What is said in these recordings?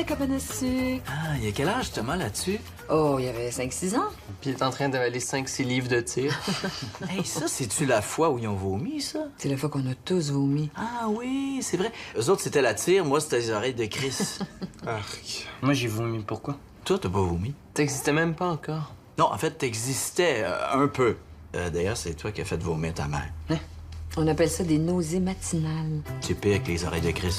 cabane à sucre. Ah, il y a quel âge, Thomas, là-dessus? Oh, il y avait 5-6 ans. Puis il est en train d'avaler 5-6 livres de tir. Hey, ça, c'est-tu la fois où ils ont vomi, ça? C'est la fois qu'on a tous vomi. Ah oui, c'est vrai. Eux autres, c'était la tire, moi, c'était les oreilles de Chris. Arc. Moi, j'ai vomi. Pourquoi? Toi, t'as pas vomi? T'existais même pas encore. Non, en fait, t'existais un peu. D'ailleurs, c'est toi qui as fait vomir ta mère. On appelle ça des nausées matinales. C'est pire avec les oreilles de Chris.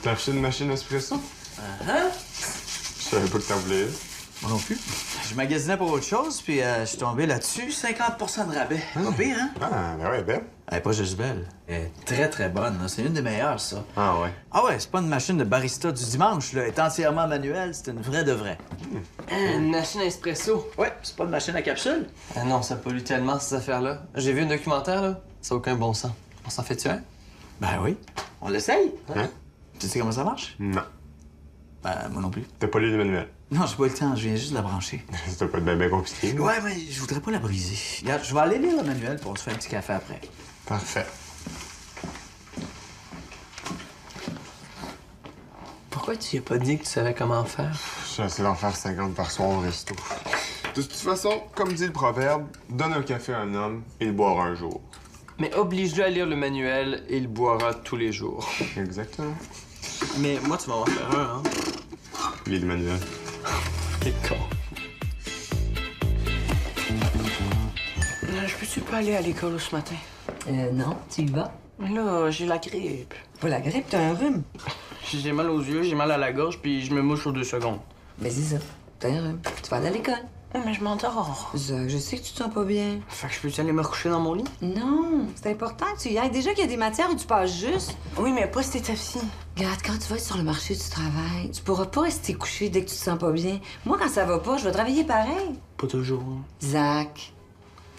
T'as acheté une machine espresso? Je savais pas que t'en voulais. Moi non plus. Je magasinais pour autre chose, puis je suis tombé là-dessus. 50 de rabais. Pas pire, hein? Ah, ben ouais, belle. Elle est pas juste belle. Elle est très, très bonne. Là. C'est une des meilleures, ça. Ah ouais. Ah ouais, c'est pas une machine de barista du dimanche, là. Elle est entièrement manuelle. C'est une vraie de vraie. Une machine à espresso. Ouais, c'est pas une machine à capsule. Ah non, ça pollue tellement, ces affaires-là. J'ai vu un documentaire, là. Ça n'a aucun bon sens. On s'en fait-tu un? Ben oui. On l'essaye. Hein? Tu sais comment ça marche? Non. Ben, moi non plus. T'as pas lu le manuel. Non, j'ai pas eu le temps. Je viens juste de la brancher. C'était pas bien compliqué. là. Ouais, mais je voudrais pas la briser. Regarde, je vais aller lire le manuel pour on se faire un petit café après. Parfait. Pourquoi tu y as pas dit que tu savais comment faire? J'essaie d'en faire 50 par soir au resto. De toute façon, comme dit le proverbe, donne un café à un homme et il boira un jour. Mais oblige-le à lire le manuel et il boira tous les jours. Exactement. Mais moi, tu vas en faire un, hein? Lis le manuel. T'es con. Je peux-tu pas aller à l'école ce matin? Non, tu y vas. Là, j'ai la grippe. Pas la grippe, t'as un rhume. J'ai mal aux yeux, j'ai mal à la gorge, puis je me mouche aux 2 secondes. Ben c'est ça, t'as un rhume. Tu vas aller à l'école. Mais je m'endors. Zach, je sais que tu te sens pas bien. Fait que je peux-tu aller me coucher dans mon lit? Non, c'est important que tu y ailles. Déjà qu'il y a des matières où tu passes juste. Oui, mais pas si t'es fille. Regarde, quand tu vas être sur le marché du travail, tu pourras pas rester couché dès que tu te sens pas bien. Moi, quand ça va pas, je vais travailler pareil. Pas toujours. Zach,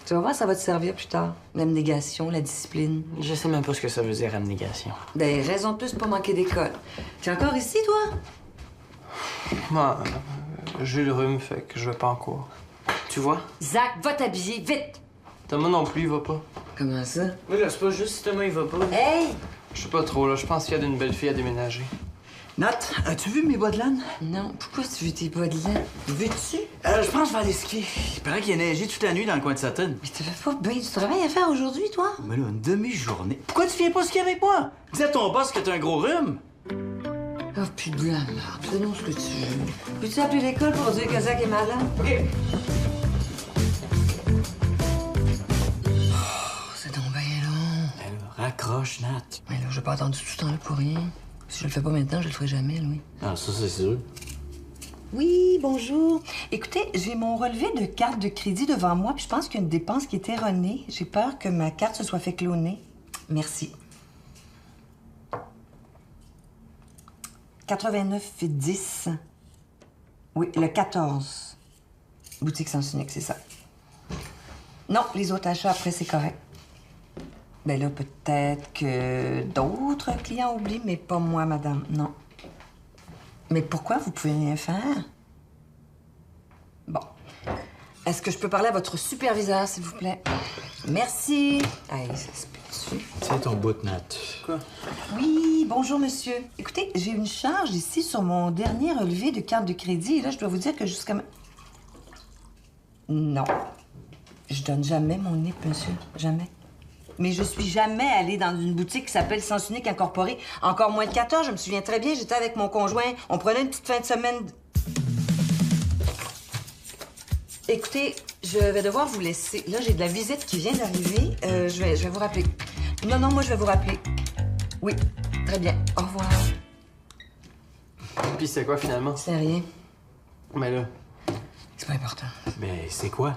tu vas voir, ça va te servir plus tard. L'abnégation, la discipline. Je sais même pas ce que ça veut dire, abnégation. Des raisons de plus pour manquer d'école. Tu es encore ici, toi? Moi, j'ai le rhume, fait que je vais pas en cours. Tu vois? Zach, va t'habiller, vite! Thomas non plus, il va pas. Comment ça? Oui, là, c'est pas juste si Thomas, il va pas. Hey! Je sais pas trop, là. Je pense qu'il y a d'une belle fille à déménager. Nat, as-tu vu mes bas de laine? Non, pourquoi tu veux tes bas de laine? Veux-tu? Je pense que je vais aller skier. Il paraît qu'il a neigé toute la nuit dans le coin de Sutton. Mais t'avais pas bien du travail à faire aujourd'hui, toi? Mais là, une demi-journée. Pourquoi tu viens pas skier avec moi? Dis à ton boss que t'as un gros rhume. Oh, puis de la merde. Fais donc ce que tu veux. Peux-tu appeler l'école pour dire que Zach est malade? OK. Oh, c'est donc bien long. Ben là, raccroche, Nat. Mais là, j'ai pas attendu tout ce temps-là pour rien. Si je le fais pas maintenant, je le ferai jamais, Louis. Ah, ça, c'est sûr. Oui, bonjour. Écoutez, j'ai mon relevé de carte de crédit devant moi, puis je pense qu'il y a une dépense qui est erronée. J'ai peur que ma carte se soit fait cloner. Merci. 89,10. Oui, le 14. Boutique Sens Unique, c'est ça. Non, les autres achats après, c'est correct. Ben là, peut-être que d'autres clients oublient, mais pas moi, madame. Non. Mais pourquoi vous pouvez rien faire? Bon. Est-ce que je peux parler à votre superviseur, s'il vous plaît? Merci. Hey, ça se peut-tu? C'est ton bout, Nat. Quoi? Oui, bonjour, monsieur. Écoutez, j'ai une charge ici sur mon dernier relevé de carte de crédit. Et là, je dois vous dire que jusqu'à... Non. Je donne jamais mon NIP, monsieur. Jamais. Mais je suis jamais allée dans une boutique qui s'appelle Sens Unique Incorporé. Encore moins de 14, je me souviens très bien. J'étais avec mon conjoint. On prenait une petite fin de semaine... Écoutez, je vais devoir vous laisser. Là, j'ai de la visite qui vient d'arriver. Je vais vous rappeler. Non, moi, je vais vous rappeler. Oui, très bien. Au revoir. Puis c'est quoi, finalement? C'est rien. Mais là... C'est pas important. Mais c'est quoi?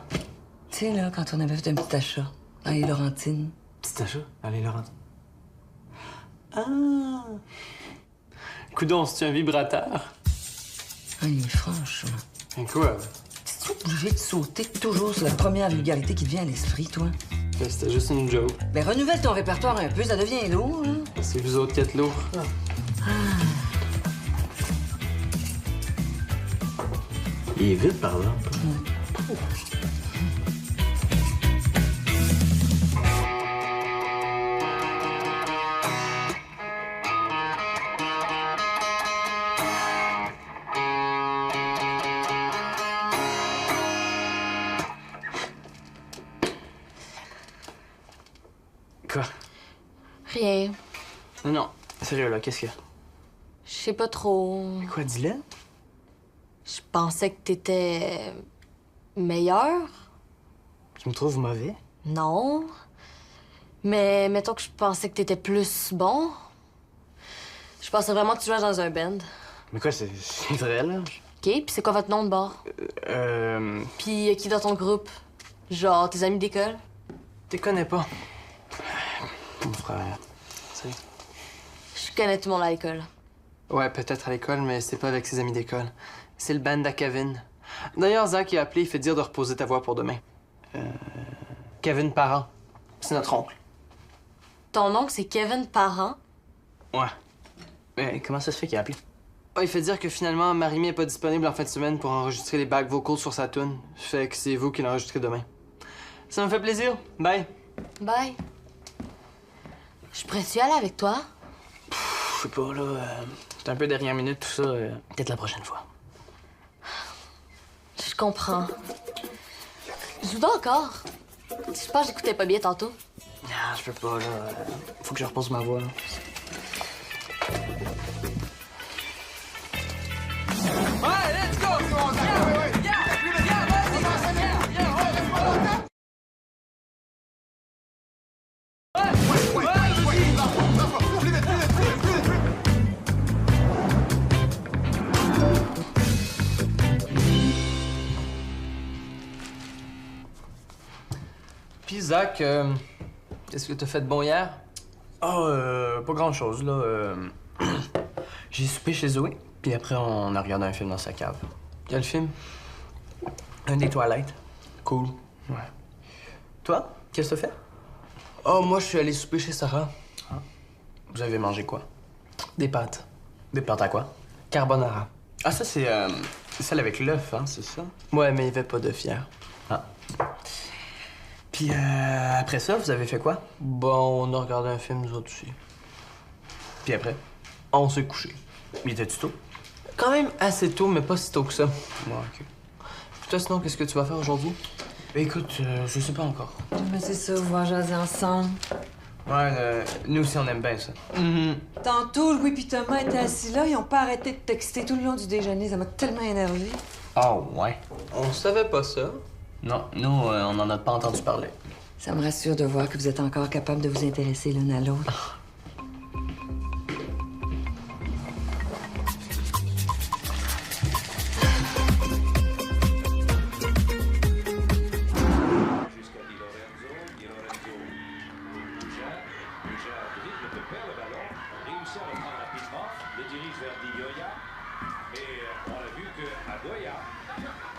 Tu sais, là, quand on avait fait un petit achat, allez, Laurentine. Petit achat? Allez, Laurent. Coudon, c'est un vibrateur? Allez, franchement. Et quoi? Es-tu obligé de sauter toujours sur la première vulgarité qui te vient à l'esprit, toi? Ben, c'était juste une joke. Ben, renouvelle ton répertoire un peu, ça devient lourd, hein? C'est vous autres qui êtes lourds. Il est vite, par exemple. Quoi? Rien. Non, sérieux, là, qu'est-ce qu'il y a? Je sais pas trop. Quoi, dis-le? Je pensais que t'étais meilleur. Tu me trouves mauvais? Non. Mais mettons que je pensais que t'étais plus bon. Je pensais vraiment que tu jouais dans un band. Mais quoi, c'est vrai, là? OK, puis c'est quoi votre nom de bord? Puis y a qui dans ton groupe? Genre tes amis d'école? T'es connais pas. Mon frère, tu sais. Je connais tout le monde à l'école. Ouais, peut-être à l'école, mais c'est pas avec ses amis d'école. C'est le band à Kevin. D'ailleurs, Zach il a appelé, il fait dire de reposer ta voix pour demain. Kevin Parent. C'est notre oncle. Ton oncle, c'est Kevin Parent? Ouais. Mais comment ça se fait qu'il a appelé? Ah, il fait dire que finalement, Marimé est pas disponible en fin de semaine pour enregistrer les back vocals sur sa tune. Fait que c'est vous qui l'enregistrez demain. Ça me fait plaisir. Bye. Bye. Je pourrais-tu aller avec toi? Je sais pas, là. C'est un peu dernière minute, tout ça. Peut-être la prochaine fois. Je comprends. Joue donc encore. Je pense que j'écoutais pas bien tantôt. Ah, je peux pas, là. Faut que je repose ma voix, là. Ouais, let's go! Puis Zach, qu'est-ce que t'as fait de bon hier? Ah, pas grand-chose, là. J'ai soupé chez Zoé, puis après, on a regardé un film dans sa cave. Quel film? Un des Twilight. Cool. Ouais. Toi, qu'est-ce que t'as fait? Oh, moi, je suis allé souper chez Sarah. Ah. Vous avez mangé quoi? Des pâtes. Des pâtes à quoi? Carbonara. Ah, ça, c'est celle avec l'œuf, hein, c'est ça? Ouais, mais il y avait pas d'œuf hier. Ah. Puis après ça, vous avez fait quoi? Bon, on a regardé un film, nous autres aussi. Puis après? On s'est couché. Il était-tu tôt? Quand même assez tôt, mais pas si tôt que ça. Ouais, OK. Puis toi, sinon, qu'est-ce que tu vas faire aujourd'hui? Écoute, je sais pas encore. Mais c'est ça, vous va jaser ensemble. Ouais, nous aussi, on aime bien ça. Tantôt, Louis et Thomas étaient assis là, ils ont pas arrêté de texter tout le long du déjeuner. Ça m'a tellement énervé. Ah ouais? On savait pas ça. Non, nous, on en a pas entendu parler. Ça me rassure de voir que vous êtes encore capable de vous intéresser l'un à l'autre.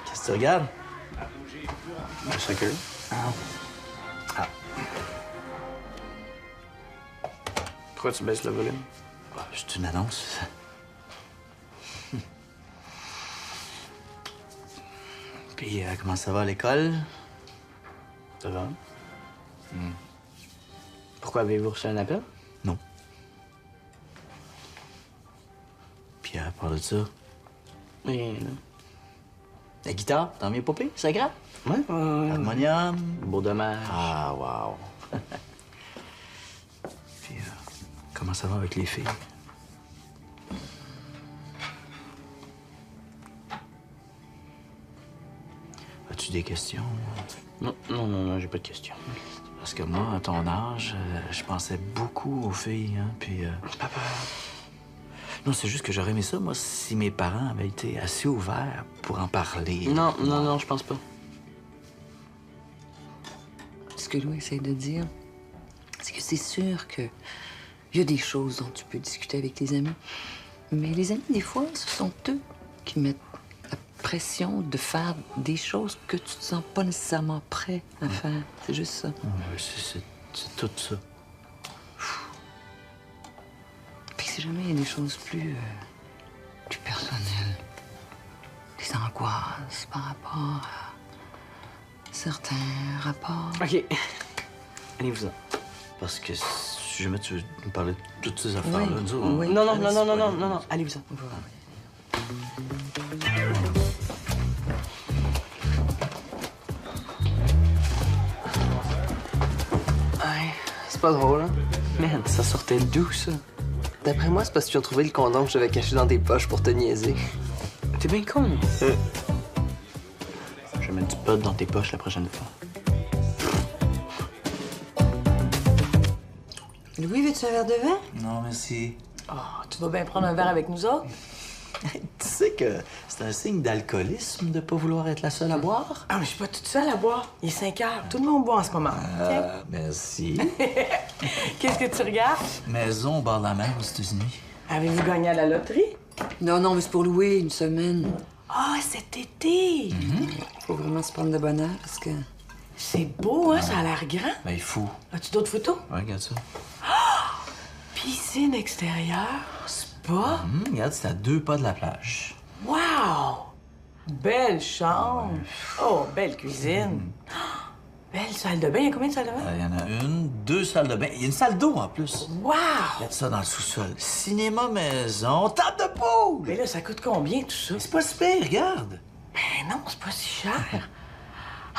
Qu'est-ce que tu regardes? Je serais curieux. Ah. Pourquoi tu baisses le volume? Ah, c'est une annonce. Puis, comment ça va à l'école? Ça va? Pourquoi avez-vous reçu un appel? Non. Puis, à part de ça, Rien, là. la guitare, t'en viens pas pire? C'est grave? Ouais? Harmonium? Beau dommage. Ah, wow. Puis, comment ça va avec les filles? As-tu des questions? Non, j'ai pas de questions. Parce que moi, à ton âge, je pensais beaucoup aux filles, hein, puis... Papa. Non, c'est juste que j'aurais aimé ça, moi, si mes parents avaient été assez ouverts pour en parler. Non, je pense pas. Ce que Louis essaie de dire, c'est que c'est sûr que il y a des choses dont tu peux discuter avec tes amis. Mais les amis, des fois, ce sont eux qui mettent la pression de faire des choses que tu te sens pas nécessairement prêt à faire. C'est juste ça. Ouais, c'est tout ça. Puis si jamais il y a des choses plus personnelles, des angoisses par rapport à certains rapports. OK. Allez-vous-en. Parce que si jamais tu veux nous parler de toutes ces affaires-là, Oui, nous autres, oui. non. Allez-vous-en. Ouais, c'est pas drôle, hein? Man, ça sortait d'où, ça? D'après moi, c'est parce que tu as trouvé le condom que j'avais caché dans tes poches pour te niaiser. T'es bien con. Je vais mettre du pot dans tes poches la prochaine fois. Louis, veux-tu un verre de vin? Non, merci. Tu vas bien prendre un verre avec nous autres? Tu sais que c'est un signe d'alcoolisme de pas vouloir être la seule à boire? Ah, mais je suis pas toute seule à boire. Il est 5 heures. Tout le monde boit en ce moment. Merci. Qu'est-ce que tu regardes? Maison au bord de la mer aux États-Unis. Avez-vous gagné à la loterie? Non, mais c'est pour louer une semaine. Ah, cet été! Faut vraiment se prendre de bonheur parce que... C'est beau, hein? Ça a l'air grand. Ben, il faut. As-tu d'autres photos? Ouais, regarde ça. Piscine extérieure, spa. Regarde, c'est à 2 pas de la plage. Wow! Belle chambre. Oh, belle cuisine. Belle salle de bain. Il y a combien de salles de bain? Il y en a 1, 2 salles de bain. Il y a une salle d'eau en plus. Wow! Mettre ça dans le sous-sol. Cinéma maison, table de poule! Mais là, ça coûte combien, tout ça? C'est pas si pire, regarde. Ben non, c'est pas si cher.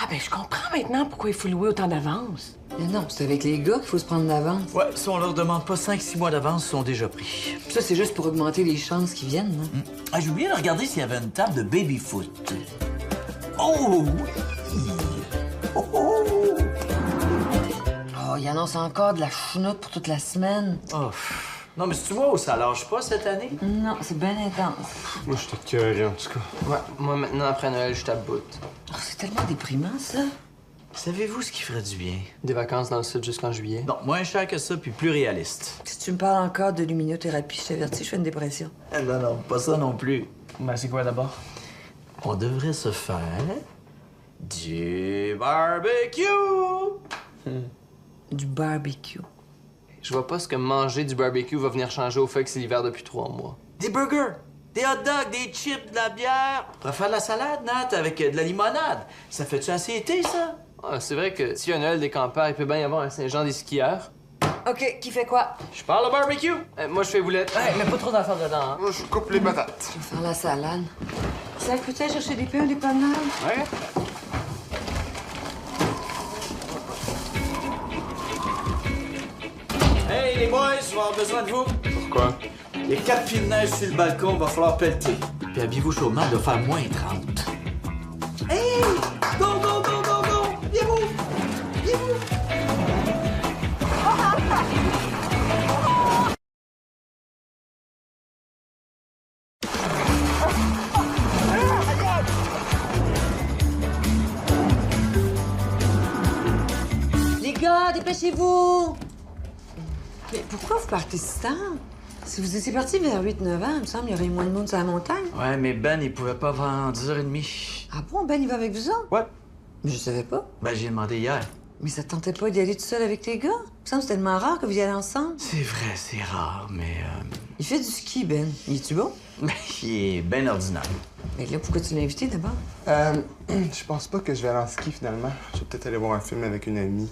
Ah, ben je comprends maintenant pourquoi il faut louer autant d'avance. Mais non, c'est avec les gars qu'il faut se prendre d'avance. Ouais, si on leur demande pas 5-6 mois d'avance, ils sont déjà pris. Ça, c'est juste pour augmenter les chances qu'ils viennent, non? Ah, j'ai oublié de regarder s'il y avait une table de baby-foot. Oh oui! Oh, oh! Oh, il annonce encore de la chenoute pour toute la semaine. Oh, pff. Non, mais si tu vois, ça lâche pas cette année. Non, c'est bien intense. Moi, je t'écœurais, en tout cas. Ouais, moi maintenant, après Noël, je t'aboute. Oh, c'est tellement déprimant, ça. Savez-vous ce qui ferait du bien? Des vacances dans le sud jusqu'en juillet. Non, moins cher que ça, puis plus réaliste. Si tu me parles encore de luminothérapie, je t'avertis, je fais une dépression. Non, pas ça non plus. Ben, c'est quoi d'abord? On devrait se faire du barbecue! Du barbecue. Je vois pas ce que manger du barbecue va venir changer au fait que c'est l'hiver depuis 3 mois. Des burgers, des hot dogs, des chips, de la bière. On pourrait faire de la salade, Nat, avec de la limonade. Ça fait-tu assez été, ça? Ah, c'est vrai que s'il y a un Noël des campeurs, il peut bien y avoir un Saint-Jean des skieurs. OK, qui fait quoi? Je parle au barbecue! Moi, je fais boulette. Ouais, mais pas trop d'affaires dedans, hein. Moi, je coupe les patates. Je vais faire la salade. Ça peut être chercher des pains, des panades? Ouais. Hey, les boys, je vais avoir besoin de vous. Pourquoi? Il y a 4 pieds de neige sur le balcon, va falloir pelleter. Puis habillez-vous chaudement, il doit faire moins 30. Hey! Go, go, go, go, go! Viens-vous! Viens-vous! Les gars, dépêchez-vous! Mais pourquoi vous partez si tard? Si vous étiez partis vers 8-9 ans, il me semble qu'il y aurait eu moins de monde sur la montagne. Ouais, mais Ben, il pouvait pas avant 10h30. Ah bon, Ben, il va avec vous autres? Ouais. Mais je savais pas. Ben, j'ai demandé hier. Mais ça te tentait pas d'y aller tout seul avec tes gars? Il me semble que c'est tellement rare que vous y allez ensemble. C'est vrai, c'est rare, mais... Il fait du ski, Ben. Il est-tu bon? Ben, il est ben ordinaire. Mais là, pourquoi tu l'as invité d'abord? Je pense pas que je vais aller en ski, finalement. Je vais peut-être aller voir un film avec une amie.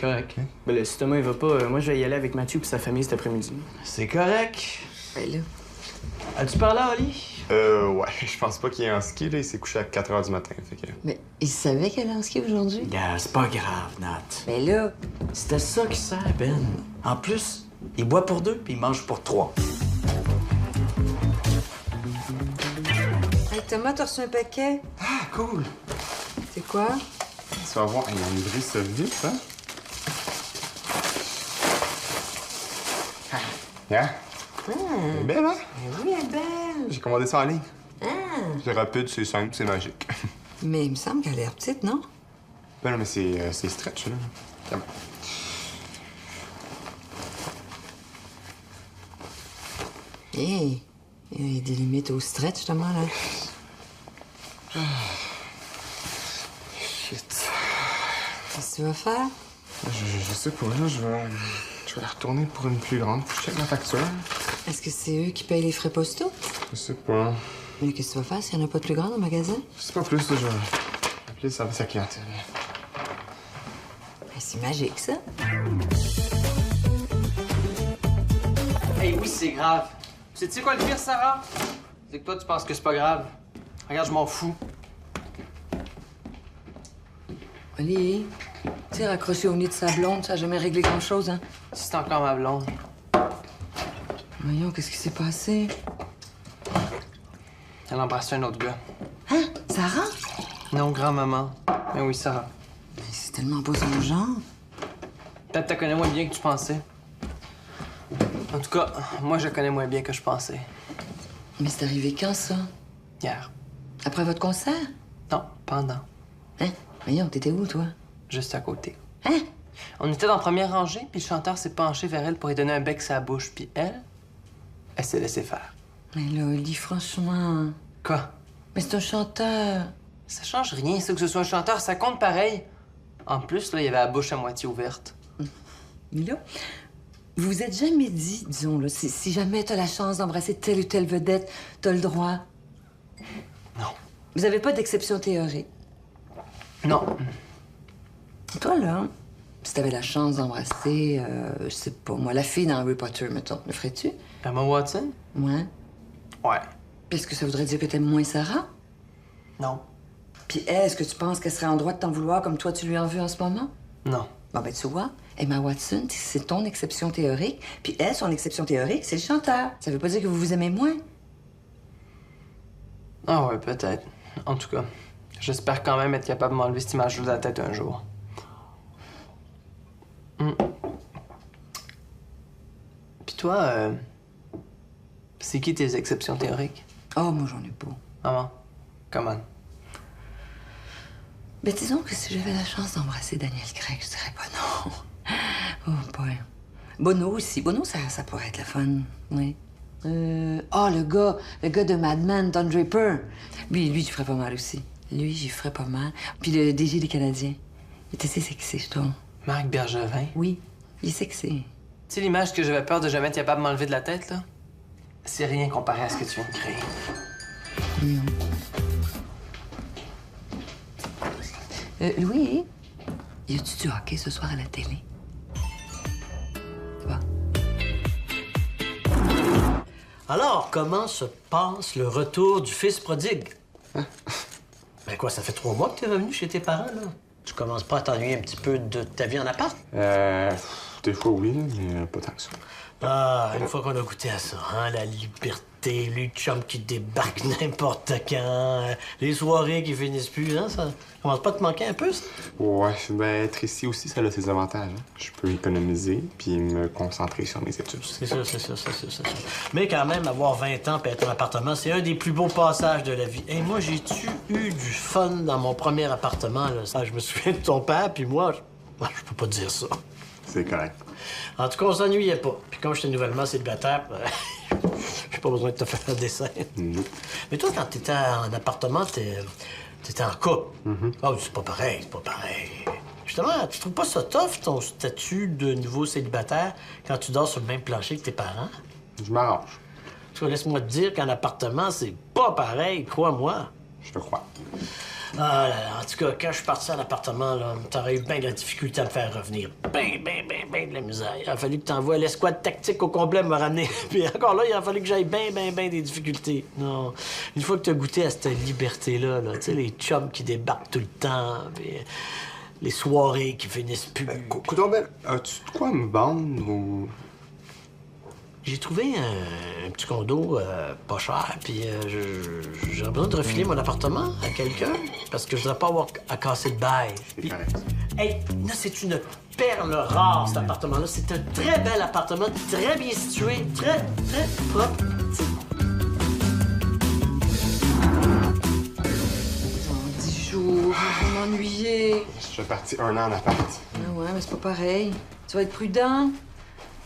Correct. Ben là, si Thomas, il va pas, moi, je vais y aller avec Mathieu et sa famille cet après-midi. C'est correct. Ben là. As-tu parlé à Oli? Ouais, je pense pas qu'il est en ski, là. Il s'est couché à 4 h du matin, fait que... Mais il savait qu'elle allait en ski aujourd'hui? Gars, c'est pas grave, Nat. Mais là. C'était ça qui sert, Ben. En plus, il boit pour 2 puis il mange pour 3. Hey, Thomas, t'as reçu un paquet? Ah, cool! C'est quoi? Tu vas voir, il y a une vraie service, hein? Yeah. Elle est belle, hein? Oui, elle est belle. J'ai commandé ça en ligne. C'est rapide, c'est simple, c'est magique. Mais il me semble qu'elle a l'air petite, non? Ben non, mais c'est stretch, là. Tiens. Hey, il y a des limites au stretch, justement, là. Shit. Qu'est-ce que tu vas faire? Je sais pas, là, je vais la retourner pour une plus grande. Faut que je check ma facture. Est-ce que c'est eux qui payent les frais postaux? Je sais pas. Mais qu'est-ce que tu vas faire s'il n'y en a pas de plus grande au magasin? Je sais pas plus, là, je vais appeler le service à la clientèle. Ben, c'est magique, ça. Hey, oui, c'est grave. Sais-tu quoi le pire, Sarah? C'est que toi, tu penses que c'est pas grave. Regarde, je m'en fous. Oli, tu sais, raccroché au nez de sa blonde, ça n'a jamais réglé grand-chose, hein? Si c'est encore ma blonde. Voyons, qu'est-ce qui s'est passé? Elle a embrassé un autre gars. Hein? Sarah? Non, grand-maman. Mais oui, Sarah. Mais c'est tellement pas son genre. Peut-être que tu connais moins bien que tu pensais. En tout cas, moi, je la connais moins bien que je pensais. Mais c'est arrivé quand, ça? Hier. Après votre concert? Non, pendant. Hein? Voyons, t'étais où, toi? Juste à côté. Hein? On était dans la première rangée, puis le chanteur s'est penché vers elle pour lui donner un bec sur la bouche, puis elle s'est laissée faire. Mais là, Oli, franchement... Quoi? Mais c'est un chanteur. Ça change rien, ça, que ce soit un chanteur, ça compte pareil. En plus, là, il y avait la bouche à moitié ouverte. Mais là, vous vous êtes jamais dit, disons, là, si jamais t'as la chance d'embrasser telle ou telle vedette, t'as le droit? Non. Vous avez pas d'exception théorique? Non. Toi, là, si t'avais la chance d'embrasser, je sais pas, moi, la fille dans Harry Potter, mettons, le ferais-tu? Emma Watson? Moi? Ouais. Puis est-ce que ça voudrait dire que t'aimes moins Sarah? Non. Puis elle, est-ce que tu penses qu'elle serait en droit de t'en vouloir comme toi tu lui en veux en ce moment? Non. Bon, ben, tu vois, Emma Watson, c'est ton exception théorique, puis elle, son exception théorique, c'est le chanteur. Ça veut pas dire que vous vous aimez moins. Ah ouais, peut-être. En tout cas, j'espère quand même être capable de m'enlever cette image de la tête un jour. Puis toi, c'est qui tes exceptions théoriques? Oh, moi, j'en ai pas. Maman, comment? Ben, disons que si j'avais la chance d'embrasser Daniel Craig, je dirais pas non. Oh, boy. Bono aussi. Bono, ça pourrait être le fun, oui. Oh, le gars de Mad Men, Don Draper. Lui, tu ferais pas mal aussi. Lui, j'y ferais pas mal. Puis le DG des Canadiens. Il est assez sexy, je trouve. Marc Bergevin? Oui, il est sexy. Tu sais l'image que j'avais peur de jamais être capable de m'enlever de la tête, là? C'est rien comparé à ce que tu viens de créer. Non. Louis, y a-tu du hockey ce soir à la télé? Tu vois? Alors, comment se passe le retour du fils prodigue? Ben quoi, ça fait 3 mois que t'es revenu chez tes parents, là? Tu commences pas à t'ennuyer un petit peu de ta vie en appart? Des fois, oui, mais pas tant que ça. Ah, une fois qu'on a goûté à ça, hein, la liberté, les chums qui débarquent n'importe quand, les soirées qui finissent plus, hein, ça commence pas à te manquer un peu, ça? Ouais, ben être ici aussi, ça a ses avantages. Hein. Je peux économiser puis me concentrer sur mes études. C'est ça. Mais quand même, avoir 20 ans et être en appartement, c'est un des plus beaux passages de la vie. Et moi, j'ai-tu eu du fun dans mon premier appartement, là? Ah, je me souviens de ton père, puis moi, je peux pas te dire ça. C'est correct. En tout cas, on s'ennuyait pas. Puis comme j'étais nouvellement célibataire, j'ai pas besoin de te faire un dessin. Mais toi, quand t'étais en appartement, t'étais en couple. Ah, c'est pas pareil. Justement, tu trouves pas ça tough, ton statut de nouveau célibataire, quand tu dors sur le même plancher que tes parents? Je m'arrange. Tu vois, laisse-moi te dire qu'en appartement, c'est pas pareil, crois-moi. Je te crois. Ah là là, en tout cas, quand je suis parti à l'appartement, là, t'aurais eu bien de la difficulté à me faire revenir. Ben de la misère. Il a fallu que t'envoies l'escouade tactique au complet me ramener. Puis encore là, il a fallu que j'aille ben des difficultés. Non. Une fois que t'as goûté à cette liberté-là, tu sais, les chums qui débarquent tout le temps, puis les soirées qui finissent plus. Coudon, Ben, as-tu de quoi me vendre ou... J'ai trouvé un petit condo pas cher, puis j'aurais besoin de refiler mon appartement à quelqu'un, parce que je voudrais pas avoir à casser le bail. C'est correct. Hey, là, c'est une perle rare, cet appartement-là. C'est un très bel appartement, très bien situé, très propre. Dans 10 jours, je vais m'ennuyer. Je suis parti 1 an en appart. Ah ouais, mais c'est pas pareil. Tu vas être prudent.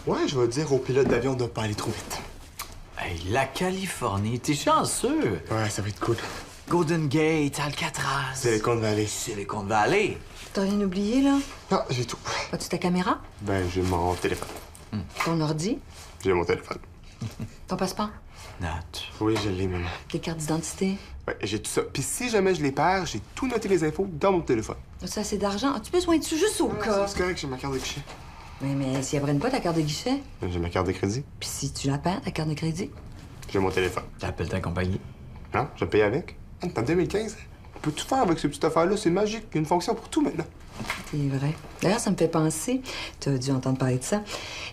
Ouais, je vais dire au pilote d'avion de pas aller trop vite. Hey, la Californie, t'es chanceux. Ouais, ça va être cool. Golden Gate, Alcatraz. Silicon Valley. Silicon Valley. T'as rien oublié, là? Non, j'ai tout. As-tu ta caméra? Ben, j'ai mon téléphone. Ton ordi? J'ai mon téléphone. Ton passeport? Nat. Oui, je l'ai, maman. Tes cartes d'identité? Ouais, j'ai tout ça. Puis si jamais je les perds, j'ai tout noté les infos dans mon téléphone. As-tu assez d'argent? As-tu besoin de juste au cas? C'est correct, j'ai ma carte de guichet. Mais s'il ne prenne pas ta carte de guichet, J'ai ma carte de crédit. puis si tu la perds, ta carte de crédit? J'ai mon téléphone. T'appelles ta compagnie. Non, je vais payer avec. T'es en 2015. On peut tout faire avec ce petit affaire-là. C'est magique. Il y a une fonction pour tout maintenant. C'est vrai. D'ailleurs, ça me fait penser, tu as dû entendre parler de ça,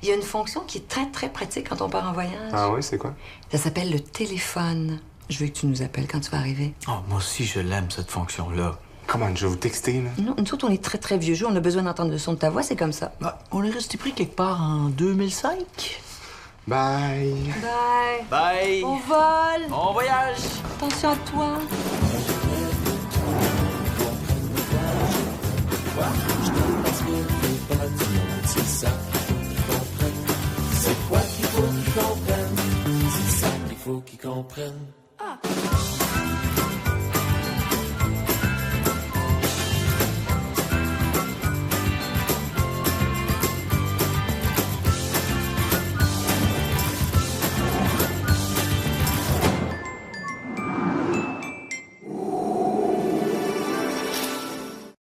il y a une fonction qui est très, très pratique quand on part en voyage. Ah oui, c'est quoi? Ça s'appelle le téléphone. Je veux que tu nous appelles quand tu vas arriver. Oh, moi aussi, je l'aime, cette fonction-là. Comment? Je vais vous texter, là. Non, nous autres, on est très, très vieux jeu. On a besoin d'entendre le son de ta voix, c'est comme ça. On est resté pris quelque part en 2005. Bye. Bye. Bye. Bon vol. Bon voyage. Attention à toi. C'est quoi qu'il faut qu'ils comprennent? C'est ça qu'il faut qu'ils comprennent.